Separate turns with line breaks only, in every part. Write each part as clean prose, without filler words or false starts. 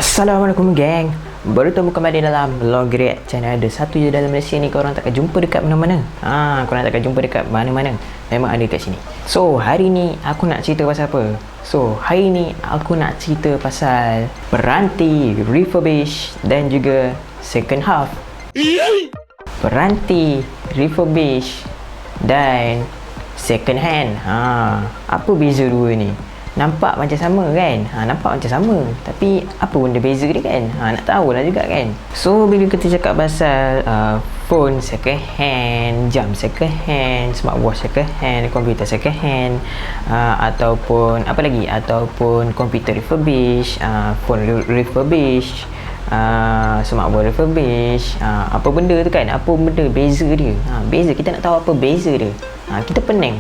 Assalamualaikum geng. Bertemu kembali dalam Vlog React channel. Ada satu je dalam Malaysia ni korang takkan jumpa dekat mana-mana. Korang takkan jumpa dekat mana-mana. Memang ada kat sini. So, hari ni aku nak cerita pasal apa? Hari ni aku nak cerita pasal peranti refurbish dan juga second half. Peranti refurbish dan second hand. Apa beza dua ni? Nampak macam sama kan? Nampak macam sama. Tapi apa benda beza dia kan? Nak tahulah juga kan? So, bila kita cakap pasal phone second hand, jam second hand, smartwatch second hand, komputer second hand, ataupun apa lagi? Ataupun komputer refurbish, phone refurbish, smartwatch refurbish, apa benda tu kan? Apa benda beza dia? Beza, kita nak tahu apa beza dia. Kita pening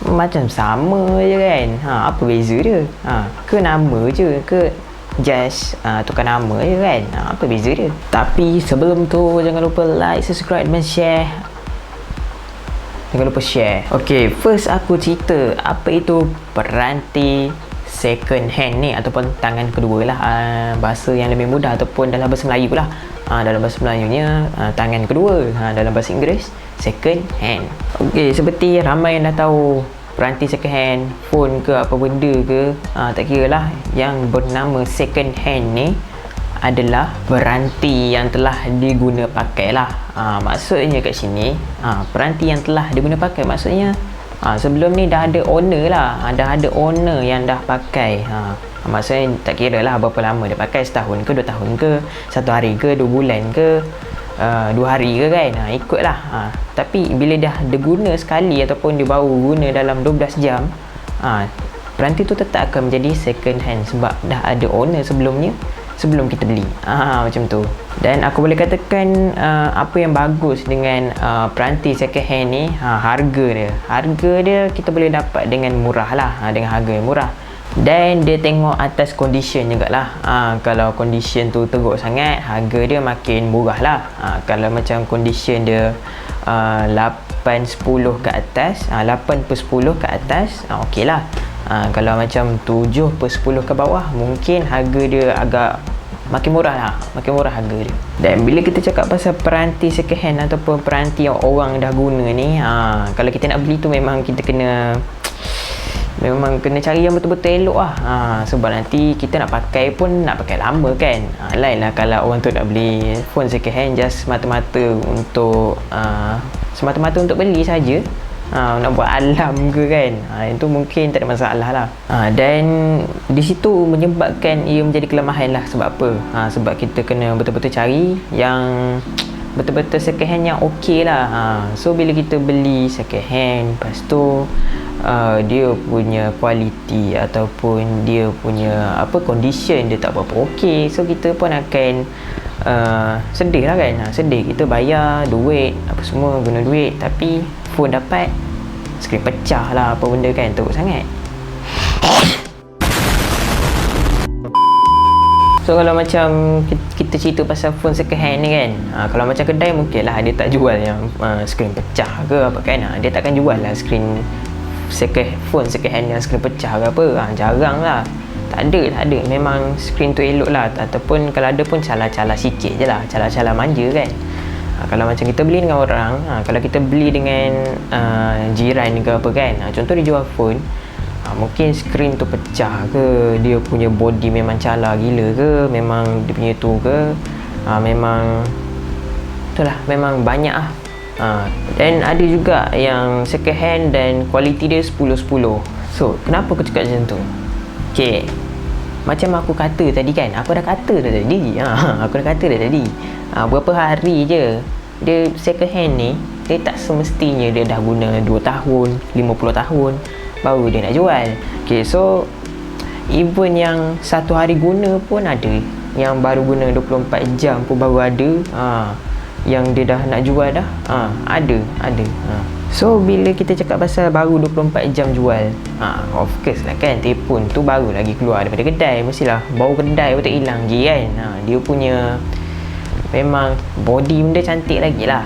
macam sama je kan. Apa beza dia? Ke nama je, ke just tukar nama je kan? Apa beza dia? Tapi sebelum tu jangan lupa like, subscribe dan share. Jangan lupa share. Okay, first aku cerita apa itu peranti second hand ni, ataupun tangan kedua lah, bahasa yang lebih mudah, ataupun dalam bahasa Melayu lah. Dalam bahasa Melayunya tangan kedua, dalam bahasa Inggeris second hand. Okey, seperti ramai yang dah tahu, peranti second hand, phone ke apa benda ke, tak kira lah, yang bernama second hand ni adalah peranti yang telah diguna pakai lah. Maksudnya kat sini, peranti yang telah diguna pakai maksudnya sebelum ni dah ada owner lah, dah ada owner yang dah pakai. Maksudnya tak kira lah berapa lama dia pakai, setahun ke 2 tahun ke, 1 hari ke 2 bulan ke, 2 hari ke kan, ikutlah. Tapi bila dah diguna sekali ataupun dia baru guna dalam 12 jam, peranti tu tetap akan menjadi second hand sebab dah ada owner sebelumnya, sebelum kita beli. Macam tu. Dan aku boleh katakan apa yang bagus dengan peranti second hand ni, harga dia kita boleh dapat dengan murah lah, dengan harga yang murah. Dan dia tengok atas condition jugalah. Kalau condition tu teruk sangat, harga dia makin murah lah. Kalau macam condition dia 8/10 ke atas, 8/10 ke atas, okey lah. Kalau macam 7/10 ke bawah, mungkin harga dia agak makin murah lah, makin murah harga dia. Dan bila kita cakap pasal peranti second hand ataupun peranti yang orang dah guna ni, kalau kita nak beli tu memang kita kena cari yang betul-betul elok lah. Sebab nanti kita nak pakai pun nak pakai lama kan. Lain lah kalau orang tu nak beli phone second hand just semata-mata untuk beli saja, nak buat alam ke kan, itu mungkin tak ada masalah lah. Dan di situ menyebabkan ia menjadi kelemahan lah. Sebab apa? Sebab kita kena betul-betul cari yang betul-betul second hand yang okey lah. So bila kita beli second hand, lepas tu dia punya kualiti ataupun dia punya condition dia tak berapa okey, so kita pun akan sedih lah kan. Sedih, kita bayar duit apa semua, guna duit, tapi phone dapat skrin pecah lah, apa benda kan, teruk sangat. So kalau macam kita cerita pasal phone second hand ni kan, kalau macam kedai mungkin lah dia tak jual yang skrin pecah ke apa kan. Dia takkan jual lah phone second hand yang skrin pecah ke apa. Jarang lah. Tak ada. Memang skrin tu elok lah, ataupun kalau ada pun calar-calar sikit je lah, calar-calar manja kan. Kalau macam kita beli dengan orang, kalau kita beli dengan jiran ke apa kan, contoh dia jual phone, mungkin skrin tu pecah ke, dia punya body memang calar gila ke, memang dia punya tu ke, memang itulah, memang banyak lah. Dan ada juga yang second hand dan kualiti dia 10/10. So kenapa aku cakap macam tu? Okay, macam aku kata tadi kan, aku dah kata dah tadi. Berapa hari je dia second hand ni, dia tak semestinya dia dah guna 2 tahun, 50 tahun baru dia nak jual. Okay, so even yang 1 hari guna pun ada, yang baru guna 24 jam pun baru ada, yang dia dah nak jual dah, ada. So bila kita cakap pasal baru 24 jam jual, of course lah kan, telefon tu baru lagi keluar daripada kedai, mestilah bau kedai pun tak hilang lagi kan. Dia punya memang body benda cantik lagi lah.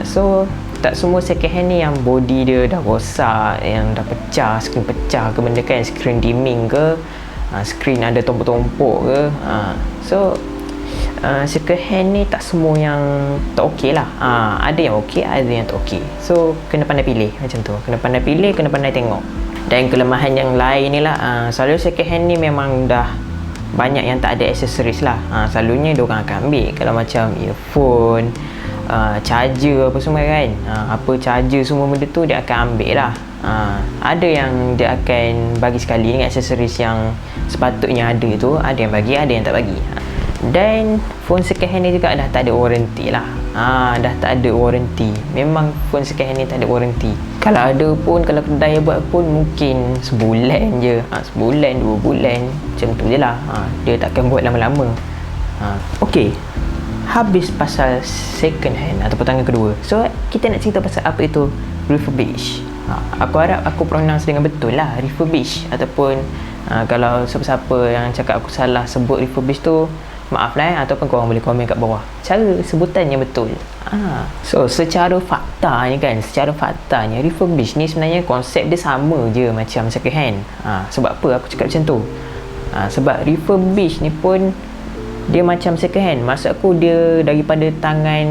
So tak semua second hand ni yang body dia dah rosak, yang dah pecah, skrin pecah ke benda kan, skrin dimming ke, Skrin ada tompok-tompok ke. So second hand ni tak semua yang tak okey lah. Ada yang okey, ada yang tak okey. So kena pandai pilih macam tu. Kena pandai pilih, kena pandai tengok. Dan kelemahan yang lain ni lah, selalu second hand ni memang dah banyak yang tak ada aksesoris lah. Selalunya diorang akan ambil kalau macam earphone, charger apa semua kan. Apa charger semua benda tu dia akan ambil lah. Ada yang dia akan bagi sekali dengan aksesoris yang sepatutnya ada tu, ada yang bagi, ada yang tak bagi. Dan phone second hand ni juga dah tak ada warranty lah. Dah tak ada warranty. Memang phone second hand ni tak ada warranty. Kalau ada pun, kalau kedai buat pun mungkin sebulan je, sebulan, 2 bulan, macam tu je lah. Dia takkan buat lama-lama. Okay, habis pasal second hand ataupun tangan kedua. So kita nak cerita pasal apa itu refurbish. Aku harap aku pronounce dengan betul lah, refurbish. Ataupun kalau siapa-siapa yang cakap aku salah sebut refurbish tu, maaf lah ataupun korang boleh komen kat bawah cara sebutannya betul. So secara faktanya refurbish ni sebenarnya konsep dia sama je macam second hand. Sebab apa aku cakap macam tu? Sebab refurbish ni pun dia macam second hand. Maksud aku dia daripada tangan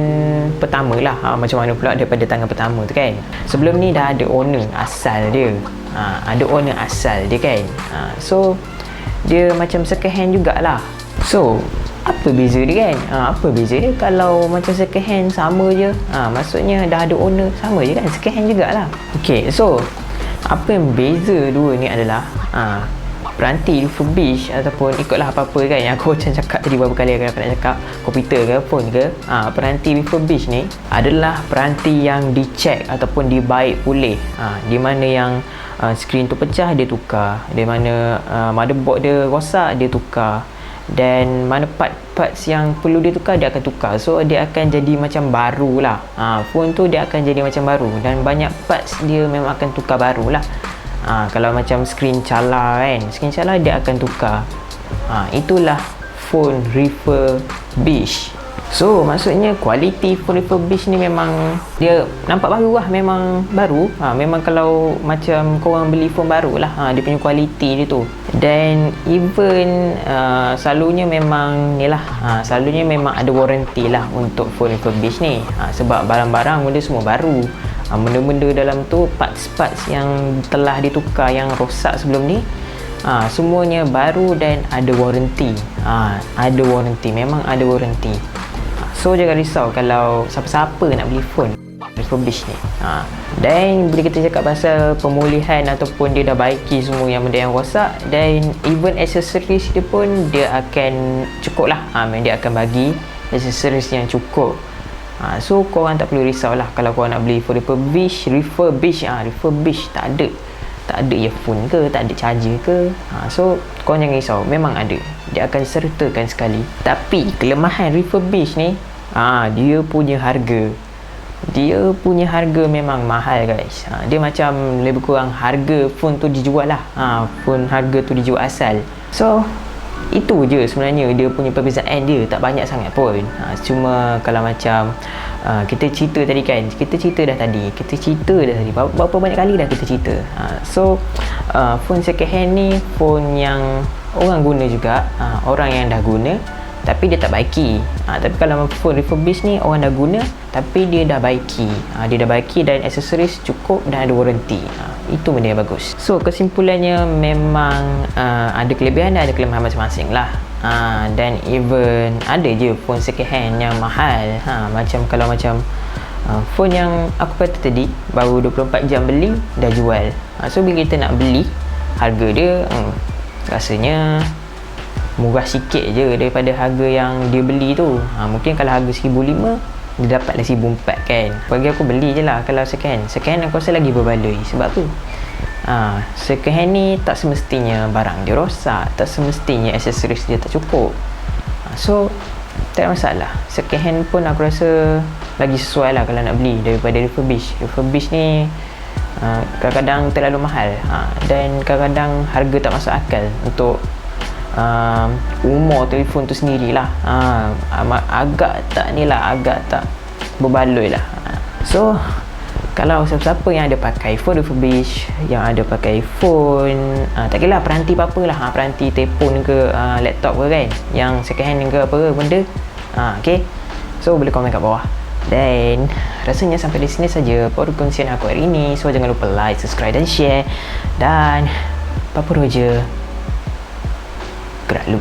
pertama lah. Macam mana pula daripada tangan pertama tu kan. Sebelum ni dah ada owner asal dia. Ada owner asal dia kan. So dia macam second hand jugalah. So apa beza dia kan? Apa beza dia kalau macam second hand sama je? Maksudnya dah ada owner sama je kan? Second hand jugalah. Okay, so apa yang beza dua ni adalah peranti refurbish ataupun ikutlah apa-apa kan yang aku macam cakap tadi beberapa kali aku nak cakap komputer ke phone ke. Peranti refurbish ni adalah peranti yang dicek ataupun dibaik pulih. Di mana yang skrin tu pecah dia tukar, di mana motherboard dia rosak dia tukar, dan mana parts yang perlu dia tukar dia akan tukar. So dia akan jadi macam baru lah. Phone tu dia akan jadi macam baru, dan banyak parts dia memang akan tukar baru lah. Kalau macam skrin cala kan, skrin cala dia akan tukar. Itulah phone refurbish. So maksudnya kualiti phone refurbish ni memang dia nampak baru lah, memang baru. Memang kalau macam korang beli phone baru lah, dia punya kualiti dia tu. Dan even selalunya memang ni lah, selalunya memang ada warranty lah untuk phone refurbish ni. Sebab barang-barang benda semua baru. Benda-benda dalam tu, parts-parts yang telah ditukar yang rosak sebelum ni, semuanya baru dan ada warranty. Ada warranty, memang ada warranty. So jangan risau kalau siapa-siapa nak beli phone refurbish ni. Dan bila kita cakap pasal pemulihan ataupun dia dah baiki semua yang benda yang rosak, dan even accessories dia pun dia akan cukup lah. Dia akan bagi accessories yang cukup. So korang tak perlu risau lah kalau korang nak beli phone refurbish. Refurbish tak ada earphone ke, tak ada charger ke. So korang jangan risau, memang ada, dia akan sertakan sekali. Tapi kelemahan refurbish ni, dia punya harga memang mahal guys. Dia macam lebih kurang harga phone tu dijual lah. Phone harga tu dijual asal. So itu je sebenarnya dia punya perbezaan dia, tak banyak sangat pun. Cuma kalau macam kita cerita dah tadi berapa banyak kali dah kita cerita. So phone second hand ni phone yang orang guna juga, orang yang dah guna tapi dia tak baiki. Tapi kalau phone refurbish ni orang dah guna tapi dia dah baiki. Dia dah baiki dan aksesoris cukup dan ada warranty. Itu benda yang bagus. So kesimpulannya memang ada kelebihan dan ada kelemahan masing-masing lah. Dan even ada je phone second hand yang mahal. Kalau phone yang aku kata tadi baru 24 jam beli dah jual. So bila kita nak beli, harga dia rasanya murah sikit je daripada harga yang dia beli tu. Mungkin kalau harga 1,500 dia dapatlah 1,400 kan. Bagi aku beli je lah kalau second hand aku rasa lagi berbaloi. Sebab tu second hand ni tak semestinya barang dia rosak, tak semestinya aksesoris dia tak cukup. So tak ada masalah, second hand pun aku rasa lagi sesuai lah kalau nak beli daripada refurbish. Refurbish ni kadang-kadang terlalu mahal, dan kadang-kadang harga tak masuk akal untuk umur telefon tu sendirilah. Agak tak berbaloi lah. So Kalau siapa-siapa yang ada pakai phone refurbish, yang ada pakai phone tak kira lah peranti apa-apa lah, peranti telefon ke laptop ke kan, yang second hand ke apa benda, okay, so boleh komen kat bawah. Dan rasanya sampai di sini saja perkongsian aku hari ini. So jangan lupa like, subscribe dan share. Dan apa-apa je gerak lu.